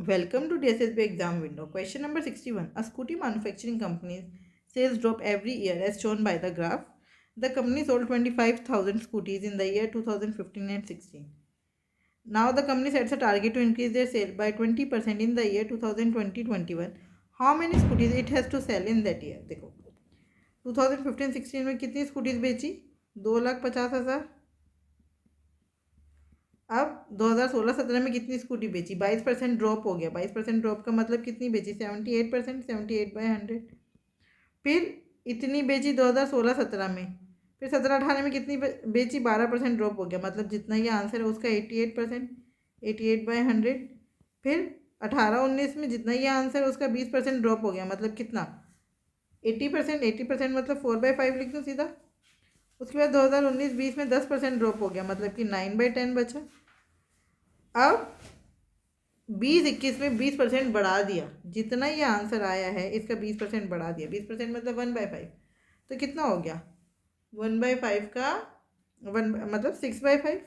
Welcome to DSSB exam window. Question number 61. A scooty manufacturing company's sales drop every year as shown by the graph. The company sold 25,000 scooties in the year 2015 and 16. Now the company sets a target to increase their sale by 20% in the year 2020-21. How many scooties it has to sell in that year? देखो 2015-16 में कितनी scooties बेची 2,50,000। अब 2016-17 में कितनी scooty बेची 22% drop हो गया। 22% ड्रॉप का मतलब कितनी बेची 78%, 78/100। फिर इतनी बेची 2016-17 में। फिर 17-18 में कितनी बेची 12% ड्रॉप हो गया मतलब जितना ये आंसर है उसका 88%, 88/100। फिर 18-19 में जितना ये आंसर है उसका 20% ड्रॉप हो गया मतलब कितना 80%। 80% मतलब 4/5 लिख दो सीधा। उसके बाद 2019-20 में 10% ड्रॉप हो गया मतलब कि 9/10 बचा। अब 20-21 में 20% बढ़ा दिया, जितना ये आंसर आया है इसका 20% बढ़ा दिया। 20% मतलब 1/5, तो कितना हो गया 1/5 का 1 मतलब 6/5।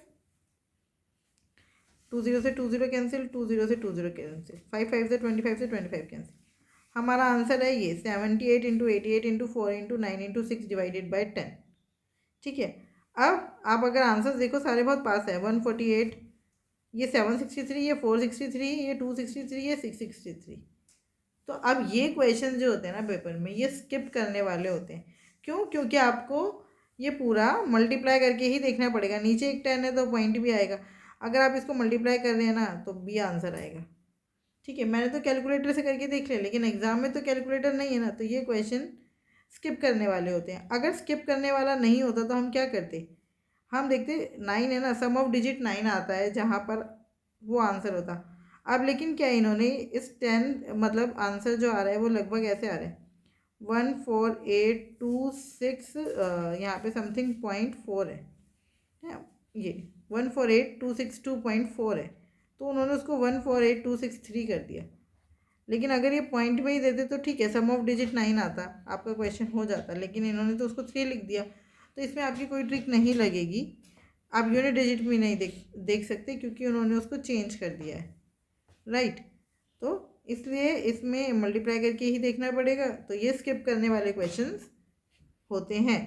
20 से 20 कैंसिल, 20 से 20 कैंसिल, 5 5 से 25 से 25 कैंसिल। हमारा आंसर है ये 78 into 88 into 4 into 9 into 6 divided by 10। ठीक है। अब आप अगर आंसर देखो सारे बहुत पास है। 148, ये 763, ये 463, ये 263, ये 663। तो अब ये क्वेश्चन जो होते हैं ना पेपर में ये स्किप करने वाले होते हैं। क्यों? क्योंकि आपको ये पूरा मल्टीप्लाई करके ही देखना पड़ेगा। नीचे एक 10 है तो पॉइंट भी आएगा। अगर आप इसको मल्टीप्लाई कर रहे हैं ना तो बी आंसर आएगा। ठीक है, मैंने तो कैलकुलेटर से करके देख लिया, लेकिन एग्जाम में तो कैलकुलेटर नहीं है ना, तो ये क्वेश्चन स्किप करने वाले होते हैं। अगर स्किप करने वाला नहीं होता तो हम क्या करते, हम देखते 9 है ना, सम ऑफ डिजिट 9 आता है जहाँ पर वो आंसर होता। अब लेकिन क्या इन्होंने इस 10 मतलब आंसर जो आ रहा है वो लगभग ऐसे आ रहा है 14826, यहाँ पे समथिंग 0.4 है ये 148,262.4 है, तो उन्होंने उसको 148,263 कर दिया। लेकिन अगर ये पॉइंट में ही देते तो ठीक है, सम ऑफ डिजिट 9 आता, आपका क्वेश्चन हो जाता, लेकिन इन्होंने तो उसको 3 लिख दिया। तो इसमें आपकी कोई ट्रिक नहीं लगेगी। आप यूनिट डिजिट भी नहीं देख सकते क्योंकि उन्होंने उसको चेंज कर दिया है। राइट, तो इसलिए इसमें मल्टीप्लाई करके ही देखना पड़ेगा। तो ये स्किप करने वाले क्वेश्चंस होते हैं।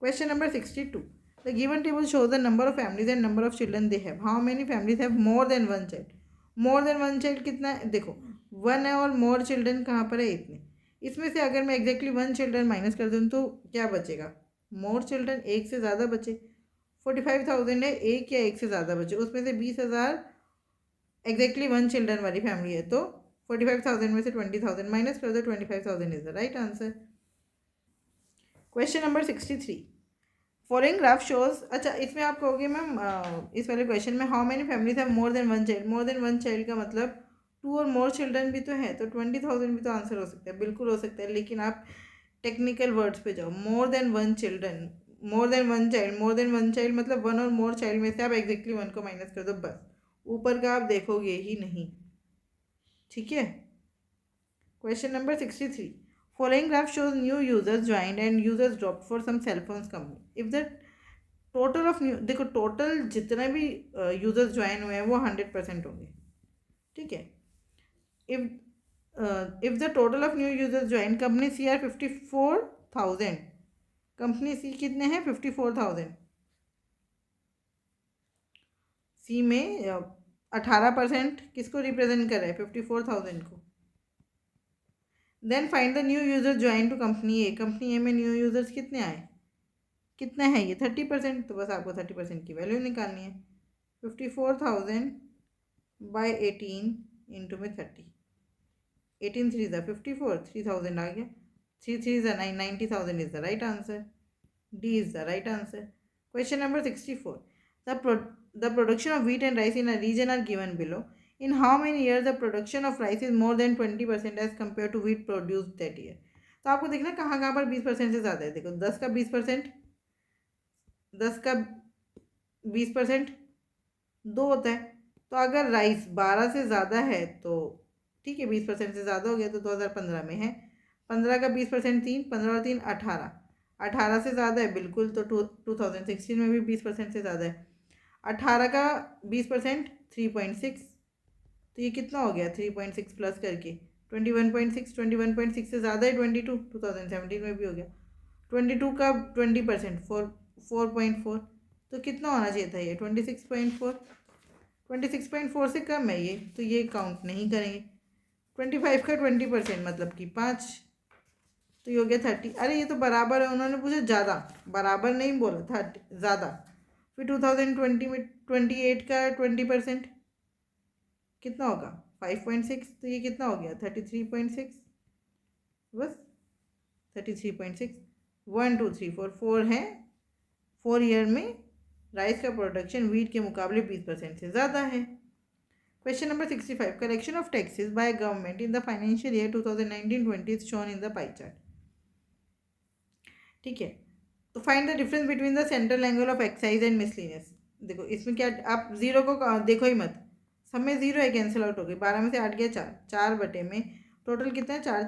Question number 62. The given table shows the number of families and number of children they have. How many families have more than one child? More than one child कितना है? देखो 1 है और more children कहाँ पर है? इतने। इसमें से अगर मैं एग्जैक्टली 1 चिल्ड्रन माइनस कर दूँ तो क्या बचेगा? मोर चिल्ड्रन, एक से ज़्यादा बचे। 45,000 है, एक या एक से ज़्यादा बचे, उसमें से 20,000 एग्जैक्टली 1 चिल्ड्रन वाली फैमिली है, तो 45,000 में से 20,000 माइनस कर दो, 25,000 is the right answer. Question number 63. Following graph shows, अच्छा इसमें आप कहोगे मैम इस वाले क्वेश्चन में how many families have more than one child. More than one child का मतलब 2 और मोर चिल्ड्रन भी तो है, तो 20,000 भी तो आंसर हो सकता है, बिल्कुल हो सकता है। लेकिन आप टेक्निकल वर्ड्स पे जाओ। More than one children, more than one child, more than one child मतलब 1 और मोर चाइल्ड में से आप एग्जैक्टली 1 को माइनस कर दो, बस। ऊपर का आप देखोगे ही नहीं। ठीक है। Question number 63. Following graph shows new users joined and users dropped for some cell phones company. If the total of new, देखो टोटल जितने भी यूजर्स ज्वाइन हुए हैं वो 100% होंगे। ठीक है। If the total of new users join, company C are 54,000, company C कितने हैं 54,000। सी में 18% किसको रिप्रेजेंट कर रहा है 54,000 को। Then find the new user join to company A. Company A में न्यू यूजर्स कितने आए, कितना है ये 30%, तो बस आपको 30% की वैल्यू निकालनी है। 54,000 बाई 18 इंटू में 30, 18 3 ज़ा 54, 3,000 आ गया, 3 3 ज़ा 9, 90,000 is the right answer. D is the right answer. Question number 64. The production of wheat and rice in a region are given below. In how many years the production of rice is more than 20% as compared to wheat produced that year? तो आपको देखना कहाँ कहाँ पर 20% से ज़्यादा है। देखो 10 का 20%, 10 का 20% 2 होता है। तो अगर राइस 12 से ज़्यादा है तो ठीक है, 20% से ज़्यादा हो गया तो 2015 में है। 15 का 20% 3, 15 और 3 18, 18 से ज़्यादा है बिल्कुल, तो 2016 में भी 20% से ज़्यादा है। 18 का 20% 3.6, तो ये कितना हो गया 3.6 प्लस करके 21.6, 21.6 से ज़्यादा है 22, 2017 में भी हो गया 22 का 20%, 4.4, तो कितना होना चाहिए था ये 26.4, 26.4 से कम है ये, तो ये काउंट नहीं करेंगे। 25 का 20% मतलब कि 5, तो ये हो गया 30। अरे ये तो बराबर है, उन्होंने पूछा ज़्यादा, बराबर नहीं बोला था, ज़्यादा। फिर 2020 में 28 का 20% कितना होगा 5.6, तो ये कितना हो गया 33.6, बस 33.6। 1 2 3 4 4 है, 4 ईयर में राइस का प्रोडक्शन वीट के मुकाबले 20% से ज़्यादा है। Question number 65, collection of taxes by government in the financial year 2019-20 is shown in the pie chart. ठीक है, तो find the difference between the central angle of excise and miscellaneous. देखो इसमें क्या, आप जीरो को देखो ही मत, सब में जीरो है, कैंसिल आउट हो गई। 12 में से 8 गया 4, 4 बटे में टोटल कितना है 4,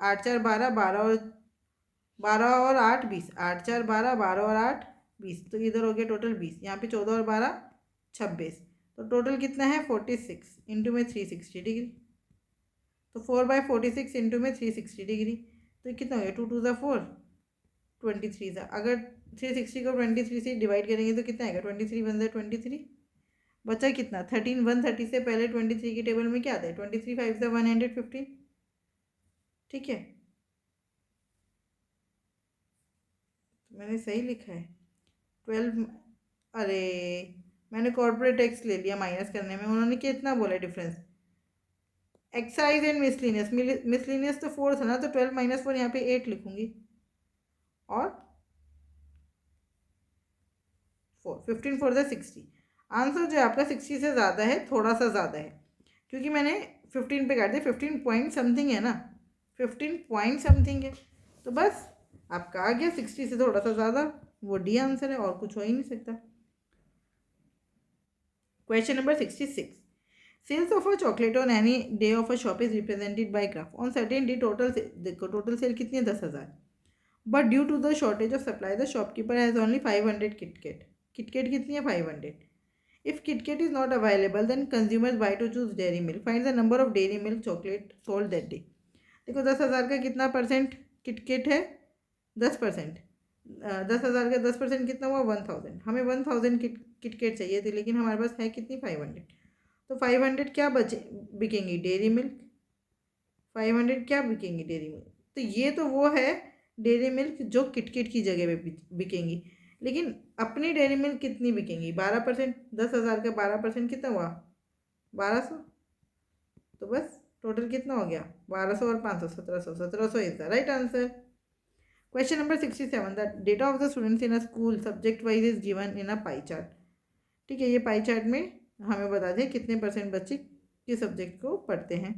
8 4 12, 12 और 8 20, 8 4 12, 12 और 8 20, तो इधर हो गया टोटल 20, यहाँ पे 14 और 12 26, तो टोटल कितना है 46 इंटू में 360 डिग्री, तो 4/46 इंटू में 360 डिग्री, तो कितना हो गया 2 2 4, 23 था। अगर 360 को 23 से डिवाइड करेंगे तो कितना आएगा 23 1 23, बचा कितना 13, 130 से पहले 23 की टेबल में क्या आता है 23 5 115। ठीक है, तो मैंने सही लिखा है 12। अरे मैंने कॉर्पोरेट टैक्स ले लिया माइनस करने में, उन्होंने कितना बोला difference, excise and miscellaneous, miscellaneous तो 4 था ना, तो 12 - 4 यहाँ पे 8 लिखूंगी, और 15 4 60। आंसर जो है आपका 60 से ज़्यादा है, थोड़ा सा ज़्यादा है, क्योंकि मैंने 15 पे काट दिया, 15 पॉइंट समथिंग है ना, 15 पॉइंट समथिंग है, तो बस आपका आ गया 60 से थोड़ा सा ज़्यादा, वो डी आंसर है, और कुछ हो ही नहीं सकता। Question number 66, sales of a chocolate on any day of a shop is represented by graph. On certain day total, देखो टोटल सेल कितनी है 10,000, but due to the shortage of supply the shopkeeper has only 500 KitKat. KitKat कितनी है 500। If KitKat is not available then consumers buy to choose Dairy Milk, find the number of Dairy Milk chocolate sold that day. देखो 10,000 का कितना percent KitKat है 10%, 10,000 का 10% कितना हुआ 1000, हमें 1000 किटकेट चाहिए थी, लेकिन हमारे पास है कितनी 500, तो 500 क्या बचे बिकेंगी डेयरी मिल्क, 500 क्या बिकेंगी डेयरी मिल्क, तो ये तो वो है डेयरी मिल्क जो किटकिट की जगह पे बिकेंगी, लेकिन अपनी डेयरी मिल्क कितनी बिकेंगी 12%, 10,000 का 12% कितना हुआ 1200, तो बस टोटल कितना हो गया 1200 और 500 1700, 1700 is the right answer. Question number 67, the data of the students in a school subject wise is given in a pie chart. ठीक है, ये पाई चार्ट में हमें बता दें कितने % बच्चे किस सब्जेक्ट को पढ़ते हैं।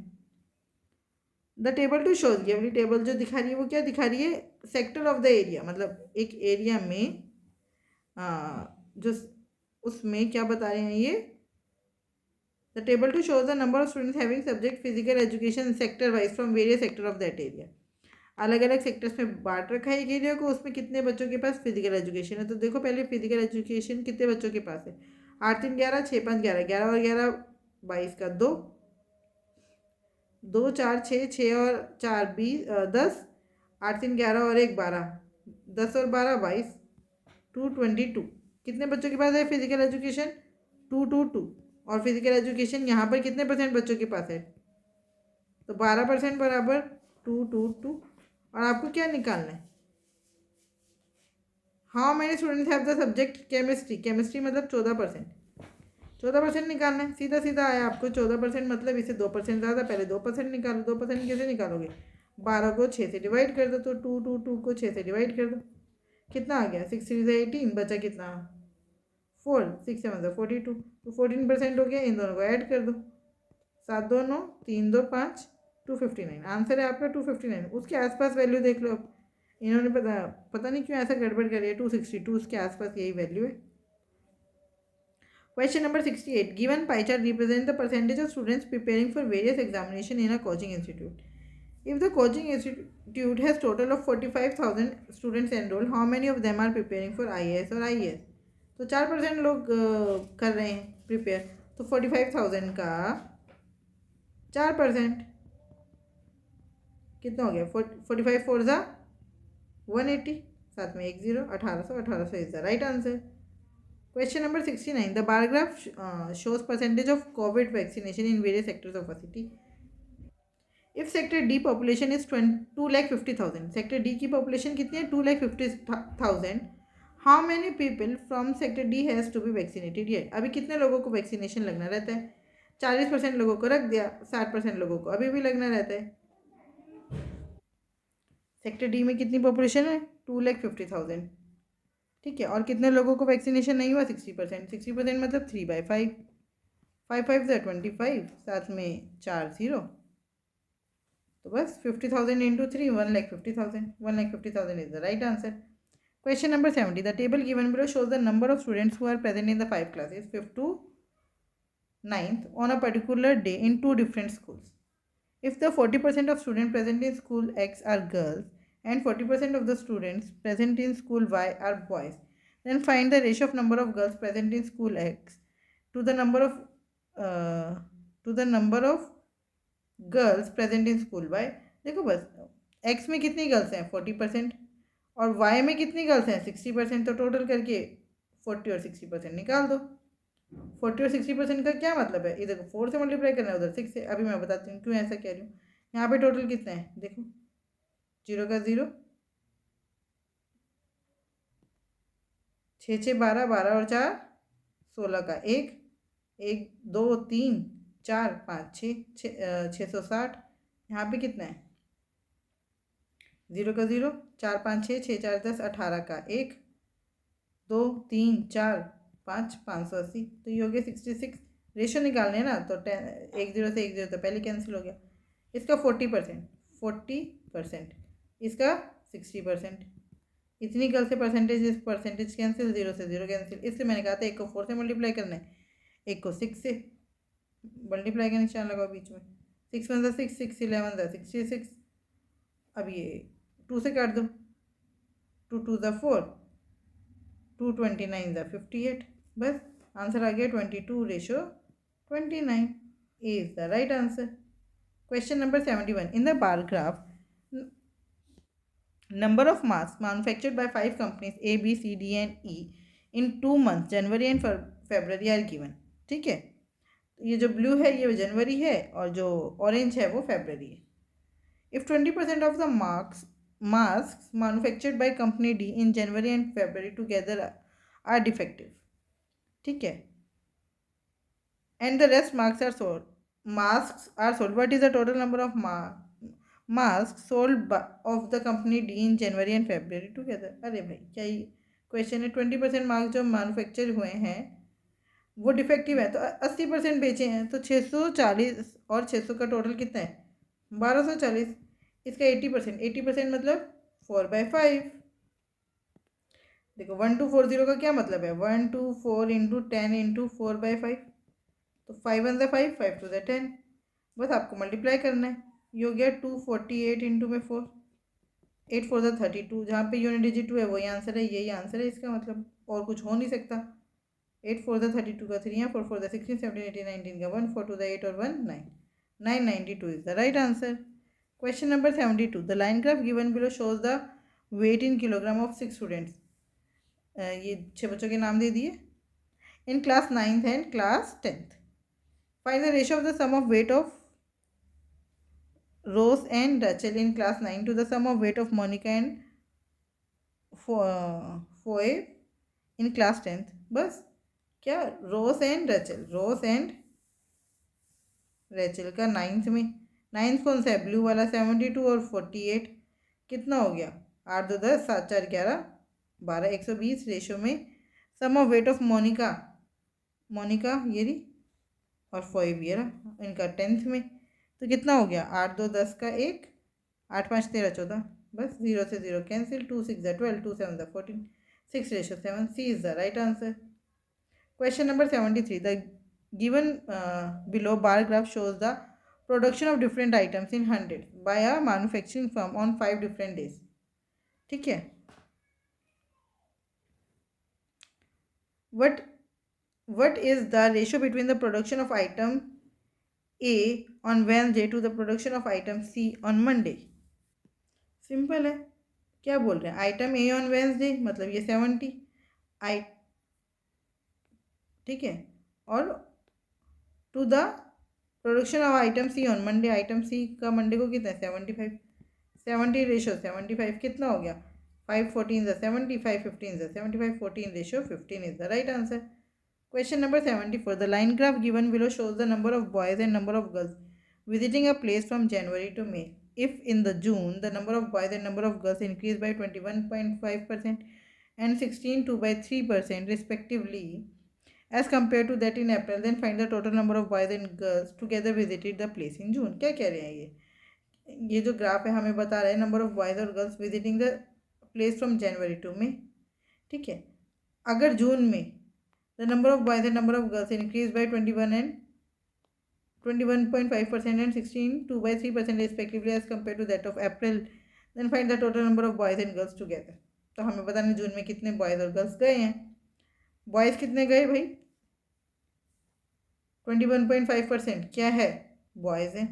द टेबल टू शोज, ये वाली टेबल जो दिखा रही है वो क्या दिखा रही है, सेक्टर ऑफ द एरिया, मतलब एक एरिया में जो उसमें क्या बता रहे हैं ये, the table two shows the number of students having subject physical education sector wise from various sector of that area. अलग अलग सेक्टर्स में बांट रखा है एक एरिया को, उसमें कितने बच्चों के पास फिजिकल एजुकेशन है। तो देखो पहले फिजिकल एजुकेशन कितने बच्चों के पास है, 8 3 11, 6 5 11, 11 और 11 22 का 2, 2 4 6, 6 और 4 20, 10, 8 3 11 और 1 12, 10 और 12 22, 222। कितने बच्चों के पास है फिजिकल एजुकेशन 222, और फिजिकल एजुकेशन यहाँ पर कितने % बच्चों के पास है, तो 12% बराबर 222। और आपको क्या निकालना है, how many students have the subject chemistry, chemistry मतलब 14%, 14% निकालना है, सीधा सीधा आया आपको 14% मतलब इसे 2% ज़्यादा, पहले 2% निकालो, 2% कैसे निकालोगे 12 को 6 से डिवाइड कर दो, तो 222 को 6 से डिवाइड कर दो, कितना आ गया 6 3 18, बचा कितना 4, 6 7 42, तो 14% हो गया, इन दोनों को ऐड कर दो, 7 2 9, 3 2 5, 259 आंसर है आपका 259। उसके आसपास वैल्यू देख लो, अब इन्होंने पता नहीं क्यों ऐसा गड़बड़ कर है, 262 उसके आसपास यही वैल्यू है। Question number 68, given pie chart represent the percentage of students preparing for various examination in a coaching institute. If the coaching institute has total of 45,000 students enrol, how many of them are preparing for IAS और IAS। तो 4% लोग कर रहे हैं prepare, तो 45,000 का 4%। कितना हो गया? 45 फोर ज़ा 180, साथ में एक zero, 1800। 1800 is the right answer. Question number 69. The bar graph shows percentage of COVID vaccination in various sectors of a city. If sector D population is 2,50,000, sector D की population कितनी है? 2,50,000. How many people from sector D has to be vaccinated? ये अभी कितने लोगों को vaccination लगना रहता है? 40% लोगों को रख दिया, 60% लोगों को अभी भी लगना रहता है। सेक्टर डी में कितनी पॉपुलेशन है? 2,50,000। ठीक है, और कितने लोगों को वैक्सीनेशन नहीं हुआ? 60%। 60% मतलब 3/5। 5 5 ज़ा 25, साथ में 4 जीरो, तो बस 50,000 into 3, 1,50,000। 1,50,000 is the right answer. Question number 70. The table given below shows the number of students who are present in the 5 classes, 5th to 9th, on a particular day in 2 different schools. If the 40% of students present in school X are girls and 40% of the students present in school Y are boys, then find the ratio of number of girls present in school X to the number of uh, girls present in school Y. देखो बस, x में कितनी girls हैं? 40%, और Y में कितनी girls हैं? 60%। तो टोटल करके 40 और 60% निकाल दो। 40 और 60% का क्या मतलब है? इधर को 4 से मल्टीप्लाई करना है, उधर 6 से। अभी मैं बताती हूँ क्यों ऐसा कह रही हूँ। यहाँ पे टोटल कितना है देखो, 0 का 0, 6 6 12, 12 और 4 16 का 1, 1 2 3 4 5 6, 660। यहाँ पे कितना है? 0 का 0, 4 5 6, 6 4 10, 18 का 1, 2 3 4 5, 580। तो ये हो गया 66। रेशो निकालने हैं ना, तो 10, 1 0 से 1 0 तो पहले कैंसिल हो गया। इसका 40%, 40%, इसका 60%। इतनी गर्ल से परसेंटेज कैंसिल, 0 से 0 कैंसिल। इससे मैंने कहा था एक को 4 से मल्टीप्लाई करना है, एक को 6 से। मल्टीप्लाई का निशान लगाओ बीच में। 6 1 6, 6 11 66। अब ये 2 से काट दो, 2 2 4, 2 29 58। बस आंसर आ गया 22:29 is the right answer. Question number 71. In the bar graph, number of masks manufactured by 5 companies A, B, C, D and E in 2 months, January and February are given. ठीक है, ये जो ब्लू है ये जनवरी है, और जो ऑरेंज है वो फेब्रवरी है। If 20% of the masks manufactured by company D in January and February together are defective, ठीक है, and the rest masks are sold, what is the total number of masks sold of the company D in January and February together? अरे भाई क्या ये question है? 20% marks जो manufacture हुए हैं वो डिफेक्टिव है, तो 80% बेचे हैं, तो 640, और 600 का टोटल कितना है? 1240। इसका 80%, 80% मतलब 4/5। देखो 1240 का क्या मतलब है? 124 इंटू 10 इंटू 4/5, तो 5 1 5, 5 2 10। बस आपको मल्टीप्लाई करना है। ये हो गया 248 इंटू में 4, 8 4 32। जहाँ पे यूनिट डिजिट 2 है वही आंसर है, यही आंसर है इसका, मतलब और कुछ हो नहीं सकता। 8 4 32 का 3 है, 4 4 16, 17 18 19 का 1, 4 2 8 और 1 9, 992 is the right answer. Question number 72. The line graph given below shows the weight in kilogram of 6 students. ये 6 बच्चों के नाम दे दिए in class 9th and class 10th. Find the ratio of the sum of weight of Rose and Rachel in class 9 to the sum of weight of Monica and Foe in class 10th. बस क्या, रोज and Rachel का 9th में, 9th कौन सा है? Blue वाला। 72 और 48 कितना हो गया? 8 2 10, 7 4 11 12, 120 रेशो में। सम ऑफ वेट ऑफ मोनिका ये रही, और फोए भी है इनका 10th में, तो कितना हो गया? 8 2 10 का 1, 8 5 13 14। बस 0 से 0 कैंसिल, 2 6 12, 2 7 14, 6:7। C is the right answer. Question number 73. The given below bar graph shows the production of different items in hundreds by a manufacturing firm on 5 different days. ठीक है, what is the ratio between the production of item A on Wednesday to the production of item C on Monday. Simple है, क्या बोल रहे हैं, item A on Wednesday मतलब ये 70 आई, ठीक है, और to the production of item C on Monday, item C का मंडे को कितना है 75, 70 रेशो 75 कितना हो गया 5 14 ज़ा 70, 5 15 ज़ा 75, 14 ratio 15 is the right answer. Question number 74. The line graph given below shows the number of boys and number of girls visiting a place from January to May. If in the June the number of boys and number of girls increased by 21.5% and 16.2 by 3% respectively as compared to that in April, then find the total number of boys and girls together visited the place in June. क्या कह रहे हैं ये जो graph है हमें बता रहा है नंबर ऑफ बॉयज़ और girls visiting the place from January to May. ठीक है, अगर जून में the number of boys and number of girls increased by 21.5% and 16.2 by 3% respectively as compared to that of April, then find the total number of boys and girls together. तो हमें पता नहीं जून में कितने बॉयज़ और गर्ल्स गए हैं. Boys कितने गए भाई 21.5% क्या है बॉयज़ हैं,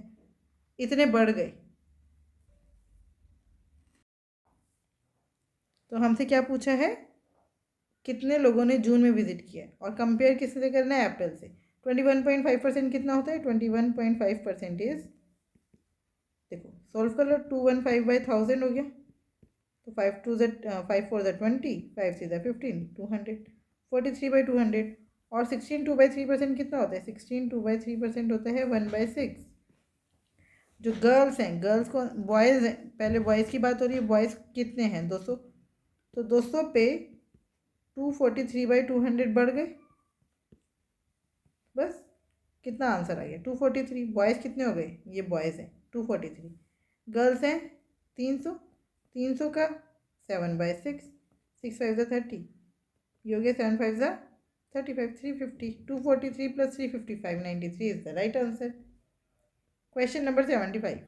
इतने बढ़ गए. तो हमसे क्या पूछा है कितने लोगों ने जून में विजिट किया और कंपेयर किससे करना है अप्रैल से. 21.5% कितना होता है 21.5% इज, देखो सॉल्व कर लो 215 बाई 1000 हो गया तो 5 2 5 4 20 5 6 15 200 43 बाई 200 और 16 2 बाई 3% कितना होता है 16 2 बाई 3% होता है 1/6. जो गर्ल्स हैं गर्ल्स को बॉयज़ हैं, पहले बॉयज़ की बात हो रही है, बॉयज़ कितने हैं 200, तो 200 पे 243 बाई 200 बढ़ गए, बस कितना आंसर आ गया 243. बॉयज़ कितने हो गए ये बॉयज़ हैं 243, गर्ल्स हैं 300, 300 का 7/6, 6 5 ज़ा 30, ये हो गया 7 5 ज़ा 35, 350, 243 plus 350 593 is the right answer. Question number 75.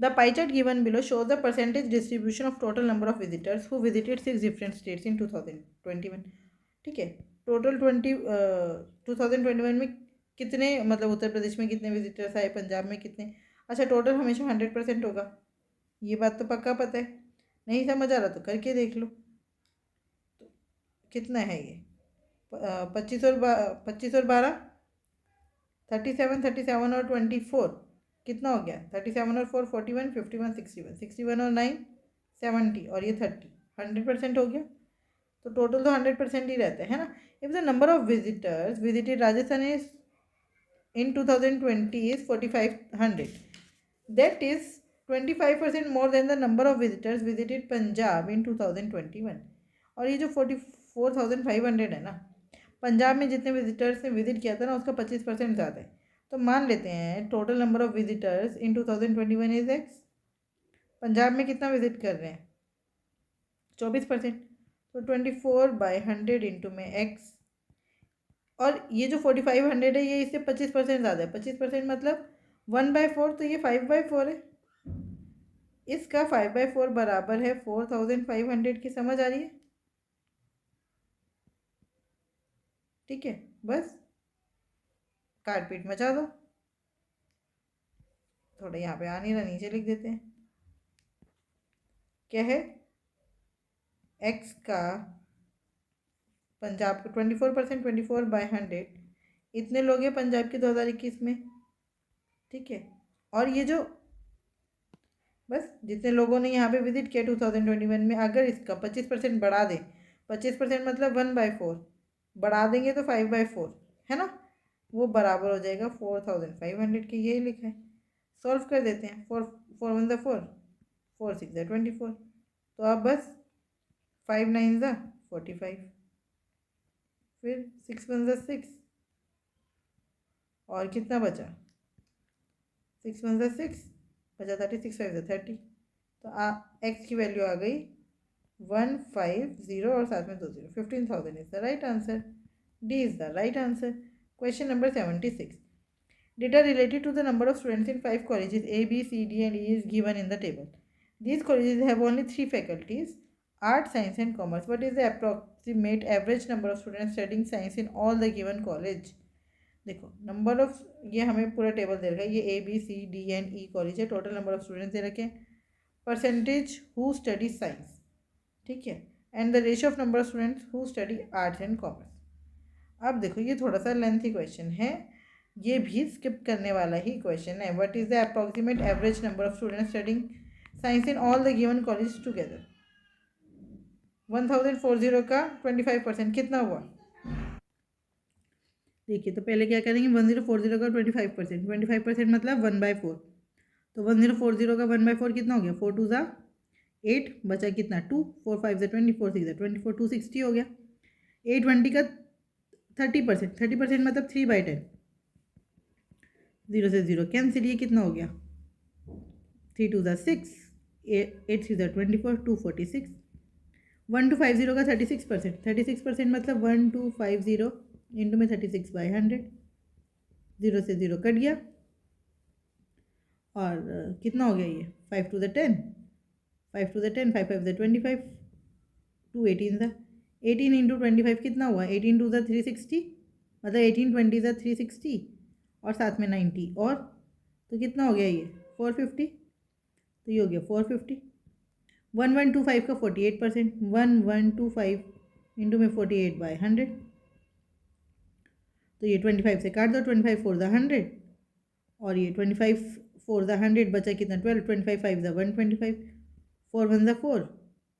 The pie chart given below shows the percentage distribution of total number of visitors who visited 6 different states in 2021. ठीक है, टोटल 2021 में कितने मतलब उत्तर प्रदेश में कितने विजिटर्स आए, पंजाब में कितने. अच्छा टोटल हमेशा 100% होगा, ये बात तो पक्का पता है. नहीं समझ आ रहा तो करके देख लो. तो कितना है ये 25 और 12 37, 37 और 24 कितना हो गया 37 और 4 41 51 61 61 और 9 70 और ये 30 100% हो गया. तो टोटल तो 100% ही रहता है ना. If the number of visitors visited Rajasthan is in 2020 is 4500, that is 25% more than the number of visitors visited Punjab in 2021. और ये जो 44,500 है ना, पंजाब में जितने विजिटर्स ने विजिट किया था ना उसका 25% ज़्यादा है. तो मान लेते हैं total number of visitors in 2021 is x. Punjab में कितना विजिट कर रहे हैं 24%, तो 24/100 इंटू में एक्स. और ये जो 4500 है ये इससे 25% ज़्यादा है. 25% मतलब 1/4, तो ये 5/4 है. इसका 5/4 बराबर है 4500 की. समझ आ रही है. ठीक है, बस काट पीट मचा दो. थोड़ा यहाँ पे आ नहीं रहा, नीचे लिख देते हैं. क्या है एक्स का पंजाब का 24%, 24/100 इतने लोग हैं पंजाब के 2021 में. ठीक है, और ये जो बस जितने लोगों ने यहाँ पे विजिट किया 2021 में, अगर इसका 25% बढ़ा दें, 25% मतलब 1/4 बढ़ा देंगे तो 5/4 है ना, वो बराबर हो जाएगा 4500 के. यही लिखा है. सॉल्व कर देते हैं. 4 4 1 4 4 6 24, तो अब बस 5 9 45, फिर 6 1 6 और कितना बचा 6 1 6 बचा 36 5 30. तो एक्स की वैल्यू आ गई 150 और साथ में 2 0, 15,000 is the right answer. D is the right answer. Question number 76. Data related to the number of students in 5 colleges A, B, C, D and E is given in the table. These colleges have only 3 faculties, Art, Science and Commerce. What is the approximate average number of students studying science in all the given college? देखो number of, ये हमें पूरा table दे रखा है, ये ABCDNE college है, total number of students they रखे हैं, परसेंटेज हु स्टडी साइंस, ठीक है, and the ratio of number of students who study arts and commerce. अब देखो ये थोड़ा सा लेंथी क्वेश्चन है, ये भी स्किप करने वाला ही क्वेश्चन है। What is the approximate average number of students studying science in all the given college together. 1040 का 25% कितना हुआ? देखिए तो पहले क्या करेंगे, 1040 का 25%, 25% मतलब 1/4, तो 1040 का 1/4 कितना हो गया, 4 2 ज़ा 8, बचा कितना 2, 4 5 ज़ा 20, 4 6 ज़ा 24, 260 हो गया। 820 का 30%, 30% मतलब 3/10, 0 से 0 कैंसिल, ये कितना हो गया 3 2 ज़ा 6, 8 3 ज़ा 24, 246। 1250 का 36%, 36% मतलब 1250 इंटू में 36/100, 0 से 0 कट गया, और कितना हो गया ये 5 2 ज़ा 10, 5 2 ज़ा 10, 5 5 ज़ा 25, 2 18 ज़ा 18 इंटू 25 कितना हुआ, 18 2 ज़ा 360, मतलब 18 20 ज़ा 360 और साथ में 90, और तो कितना हो गया ये 450, तो ये हो गया 450। 1125 का 48%, 1125 इंटू में 48/100, तो ये 25 से काट दो, 25 4 ज़ा 100, और ये 25 4 ज़ा 100 बचा कितना 12, 25 5 ज़ा 125, 4 1 ज़ा 4,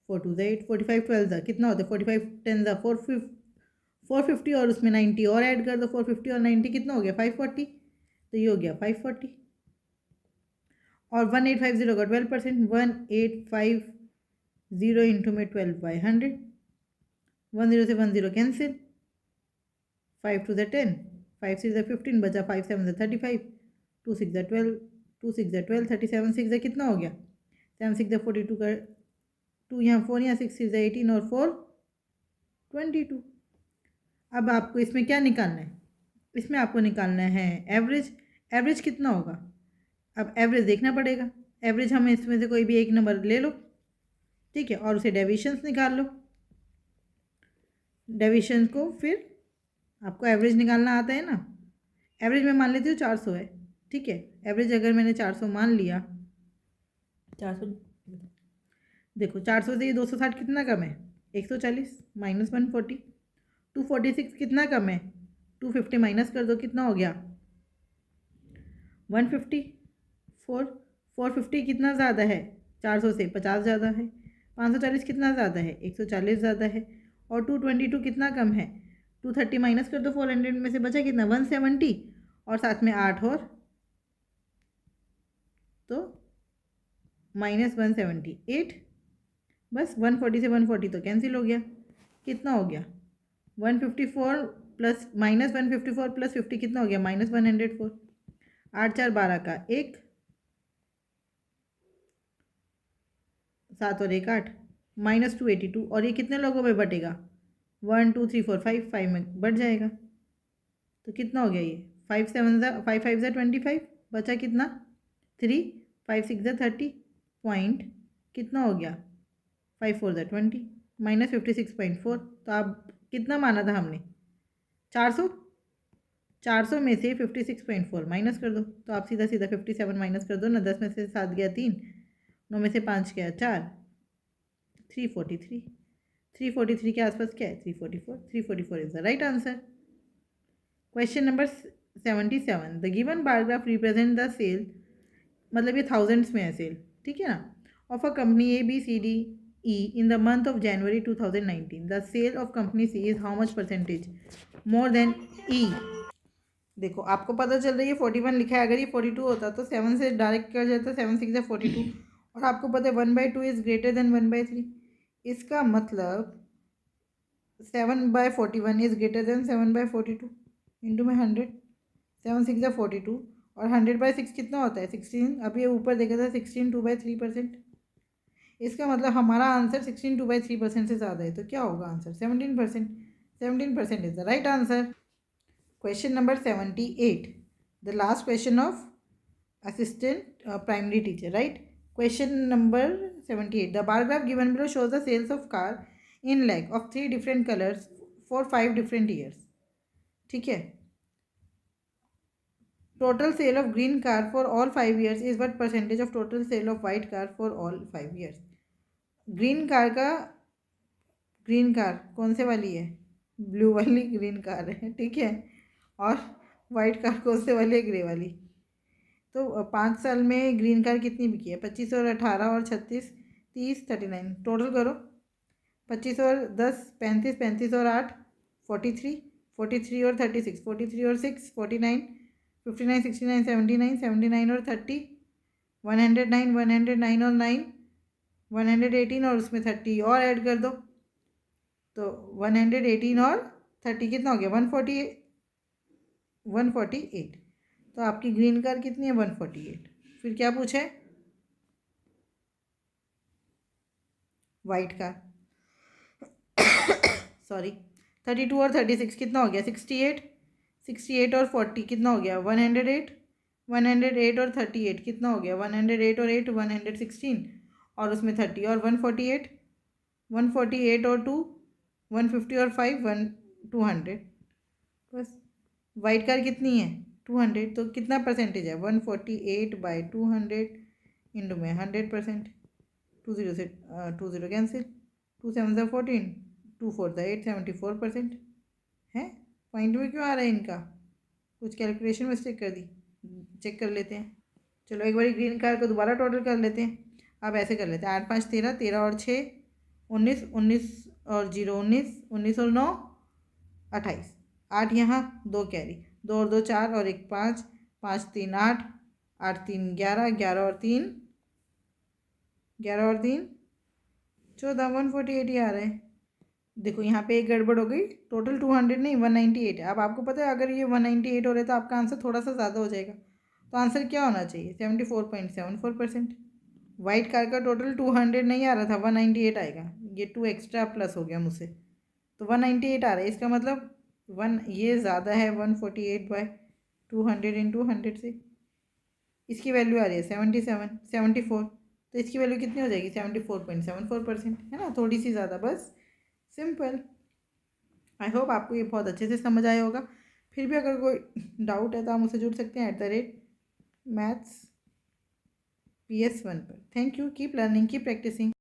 4 2 ज़ा 8, 45 12 ज़ा कितना होता है, 45 10 ज़ा 450, और उसमें 90 और ऐड कर दो, 450 और 90 कितना हो गया 540, तो ये हो गया 540। और 1850 का 12%, 1850 इंटू में 12/100, 10 से 10 कैंसिल, 5 2 ज़ा 10, 5 6 ज़ा 15, बचा 5 7 ज़ा 35, 2 6 ज़ा 12, 2 6 ज़ा 12, 37 6 ज़ा कितना हो गया 7 6 ज़ा 42 का 2 यहाँ 4, यहाँ 6 6 ज़ा 18 और 4 22। अब आपको इसमें क्या निकालना है, इसमें आपको निकालना है एवरेज। एवरेज कितना होगा, अब एवरेज देखना पड़ेगा। एवरेज हमें इसमें से कोई भी एक नंबर ले लो, ठीक है, और उसे डेविएशंस निकाल लो। डेविएशन को फिर आपको एवरेज निकालना आता है ना। एवरेज मैं मान लेती हूँ 400 है, ठीक है। एवरेज अगर मैंने 400 मान लिया, 400 देखो 400 से ये 260 कितना कम है 140 माइनस 140, 246 कितना कम है 250 माइनस कर दो, कितना हो गया 150। 450 कितना ज़्यादा है 400 से 50 ज़्यादा है। 540 कितना ज़्यादा है 140 ज़्यादा है। और 222 कितना कम है 230 माइनस कर दो 400 में से बचा कितना 170, और साथ में 8 और, तो माइनस 178, बस 140 से 140 तो कैंसिल हो गया, कितना हो गया 154 प्लस माइनस 154 प्लस 50 कितना हो गया -104। 8 4 12 का 1, 7 और 1 8, -282, और ये कितने लोगों में बटेगा 1 2 3 4 5, 5 में बढ़ जाएगा, तो कितना हो गया ये 5 7 ज़ा 5 5 ज़ा 25, बचा कितना 3, 5 6 ज़ा 30 पॉइंट, कितना हो गया 5 4 ज़ा 20, -56.4। तो आप कितना माना था हमने 400, 400 में से 56.4 माइनस कर दो, तो आप सीधा सीधा 57 माइनस कर दो ना, 10 में से 7 गया 3, 9 में से 5 गया 4, 343, 343 के आसपास क्या है 344, 344 is the right answer. Question number 77, the given bar graph represent the sale, मतलब ये थाउजेंड्स में है सेल, ठीक है ना, of a company ABCDE in the month of January 2019, the sale of company C is how much percentage more than E। देखो आपको पता चल रही है 41 लिखा है, अगर ये 42 होता तो 7 से डायरेक्ट कर जाता, 7 6 या 42, और आपको पता है 1/2 इज ग्रेटर देन 1/3, इसका मतलब 7/41 इज ग्रेटर देन 7/42 इंटू में 100, 7 6 या 42, और 100/6 कितना होता है 16, अभी ये ऊपर देखा था 16 2/3%, इसका मतलब हमारा आंसर 16 2/3% से ज़्यादा है, तो क्या होगा answer 17%, 17% is the right answer. Question number 78, the last question of assistant primary teacher, right? Question number 78, the bar graph given below shows the sales of car in lakh of 3 different colors for 5 different years, ठीक है। Total sale of green car for all 5 years is what percentage of total sale of white car for all 5 years? Green car कौन से वाली है? Blue वाली green car है, ठीक है। और वाइट कार कौन से वाली है? ग्रे वाली। तो 5 साल में ग्रीन कार कितनी बिकी है? 25 और 18 और 36, 30, 39। टोटल करो। 25 और 10 35, 35 और 8 43, 43 और 36 43 और 6 49, 59 69 79, 79 और 30 109, 109 और 9 118 और उसमें 30 और ऐड कर दो। तो 118 और 30 कितना हो गया? 148। तो आपकी ग्रीन कार कितनी है? 148। फिर क्या पूछे? White car. सॉरी, 32 और 36 कितना हो गया? 68। 68 और 40 कितना हो गया? 108। 108 और 38 कितना हो गया? 108 और 8 116 और उसमें 30 और 148। 148 और 2 150 और 5 200। बस। वाइट कार कितनी है? 200। तो कितना परसेंटेज है? 148/200 इंटू में 100%। 20 से 20 कैंसिल। 2 7 ज़ा 14, 2 4 ज़ा 8, 74% है। पॉइंट में क्यों आ रहा है इनका? कुछ कैलकुलेशन मिस्टेक कर दी। चेक कर लेते हैं। चलो एक बार ग्रीन कार को दोबारा टोटल कर लेते हैं। अब ऐसे कर लेते हैं, 8 5 13, 13 और 6 19, 19 और 0 19, 19 और 9 28। 8 यहाँ, 2 कैरी, 2 और 2 4 और 1 5, 5 3 8, 8 3 11, 11 और 3 14, 148 ही आ रहा है। देखो यहाँ पे एक गड़बड़ हो गई, टोटल 200 नहीं 198 है। अब आपको पता है अगर ये 198 हो रहे तो आपका आंसर थोड़ा सा ज़्यादा हो जाएगा। तो आंसर क्या होना चाहिए? 74.74%। वाइट कार का टोटल 200 नहीं आ रहा था, 198 आएगा। ये 2 एक्स्ट्रा प्लस हो गया मुझसे, तो 198 आ रहा है। इसका मतलब ये ज़्यादा है 148/200 इंटू 100 से। इसकी वैल्यू आ रही है 74। तो इसकी वैल्यू कितनी हो जाएगी? 74.74%, है ना, थोड़ी सी ज़्यादा, बस सिंपल। आई होप आपको ये बहुत अच्छे से समझ आया होगा। फिर भी अगर कोई डाउट है तो आप मुझसे जुड़ सकते हैं @maths PS1 पर। Thank you, keep learning, keep practising.